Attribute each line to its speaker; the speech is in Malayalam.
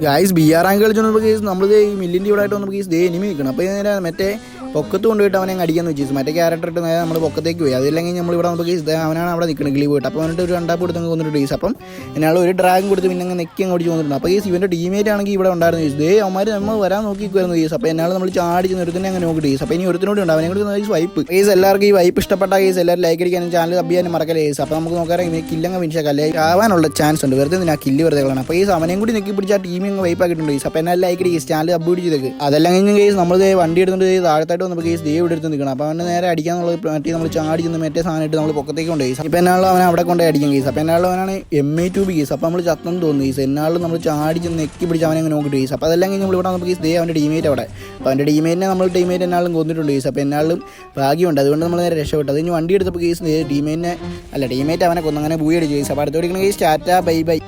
Speaker 1: ഗൈസ് ബി ആർ റാങ്ക് കളിച്ചു വന്നപ്പോൾ കേസ് നമ്മൾ ഈ മില്ലിൻ്റെ ഇവിടെ ആയിട്ട് വന്നപ്പോൾ കേസ് ദേ എനിമി നിൽക്കണം. അപ്പോൾ നേരെ മറ്റേ പൊക്കത്ത് കൊണ്ടുപോയിട്ട് അവനെ അടിക്കാന്ന് വെച്ചു. മറ്റേ ക്യാരക്ടർ ഇട്ട് നേരെ നമ്മൾ പൊക്കത്തേക്ക് പോയി. അതില്ലെങ്കിൽ നമ്മൾ ഇവിടെ വന്നപ്പോൾ കേസ് അവനാണ് അവിടെ നിൽക്കുന്നത് ഗിലി പോയിട്ട്. അപ്പോൾ അവൻ്റെ ഒരു രണ്ടാപ്പ് കൊടുത്ത് കൊന്നിട്ട് കേസ്. അപ്പം എന്നാൽ ഒരു ഡ്രാഗൺ കൊടുത്ത് പിന്നെ നെക്കി അങ്ങ് ഓടിച്ച് കൊണ്ടിട്ടുണ്ട്. അപ്പോൾ കേസ് ഇവൻ്റെ ടീമേറ്റ് ആണെങ്കിൽ ഇവിടെ ഉണ്ടായിരുന്നു കേസ്. ദേ അവന്മാർ നമ്മൾ വരാൻ നോക്കിക്കുമായിരുന്നു കേസ്. അപ്പോൾ എന്നാൽ നമ്മൾ ചാടിച്ച് നിർത്തുന്നത് അങ്ങനെ നോക്കിയിട്ട് കേസ്. അപ്പോൾ ഇനി ഒരുത്തിനോട് ഉണ്ട് അവനെ കൂടി കേസ് വൈപ്പ് കേസ്. എല്ലാവർക്കും ഈ വൈപ്പ് ഇഷ്ടപ്പെട്ട കേസ് എല്ലാവരും ലൈക്ക് അടിക്കാനും ചാനൽ സബ് ചെയ്യാനും മറക്കല്ലേ കേസ്. അപ്പോൾ നമുക്ക് നോക്കാറ് കില്ലങ്ങ് ഫിനിഷാക്കല്ലേ ആവാനുള്ള ചാൻസ് ഉണ്ട്. വെറുതെ ആ കില്ല് വെറുതെ കളയണം. അപ്പോൾ കേസ് അവനെയും കൂടി നെക്കി പിടിച്ച് ആ ടീമിൽ അങ്ങ് വൈപ്പ് ആക്കിയിട്ടുണ്ട് കേസ്. അപ്പോൾ എന്നാൽ ലൈക്ക് കേസ് ചാനൽ അപ്ലോഡ് ചെയ്തേക്ക്. അതെല്ലാം കഴിഞ്ഞ കേസ് നമ്മൾ വണ്ടി എടുത്തുകൊണ്ട് താഴത്തായിട്ട് വന്നപ്പോൾ കേസ് ദേ ഇവിടെ എടുത്ത് നിൽക്കണം. അപ്പോൾ അവനെ നേരെ അടിക്കാന്നുള്ളത് മറ്റേ നമ്മൾ ചാടി ചെന്ന് മറ്റേ സാധനം ഇട്ട് നമ്മൾ പൊക്കത്തേക്ക് കൊണ്ട് കേസ്. ഇപ്പോൾ എന്നാളും അവനെ അവിടെ കൊണ്ട് അടിക്കാൻ കേസ്. അപ്പോൾ എന്നാളും അവനാണ് M82 കേസ്. അപ്പോൾ നമ്മൾ ചത്തെന്ന് തോന്നുന്നു കേസ്. എന്നാളും നമ്മൾ ചാടി ചെന്ന് നെക്കി പിടിച്ച് അവനെ അങ്ങ് നോക്കിയിട്ട് കേസ്. അപ്പോൾ അതെല്ലാം കഴിഞ്ഞ് നമ്മൾ ഇവിടെ വന്നപ്പോൾ കേസ് ദേ അവൻ്റെ ടീമേറ്റ് അവിടെ. അപ്പോൾ അവൻ്റെ ടീമേറ്റിനെ നമ്മൾ ടീമേറ്റ് എന്നാളും കൊന്നിട്ടുണ്ട് കേസ്. അപ്പോൾ എന്നാളും ഭാഗ്യമുണ്ട്. അതുകൊണ്ട് നമ്മൾ നേരെ രക്ഷപ്പെട്ടു. അതിന് വണ്ടി എടുത്തപ്പോൾ കേസ് ടീമേറ്റ് അവനെ കൊന്നങ്ങനെ ബൂയി അടിച്ചു കേസ്. അപ്പോൾ അടുത്തോടിക്കുന്ന കേസ് ടാറ്റ ബൈ ബൈ.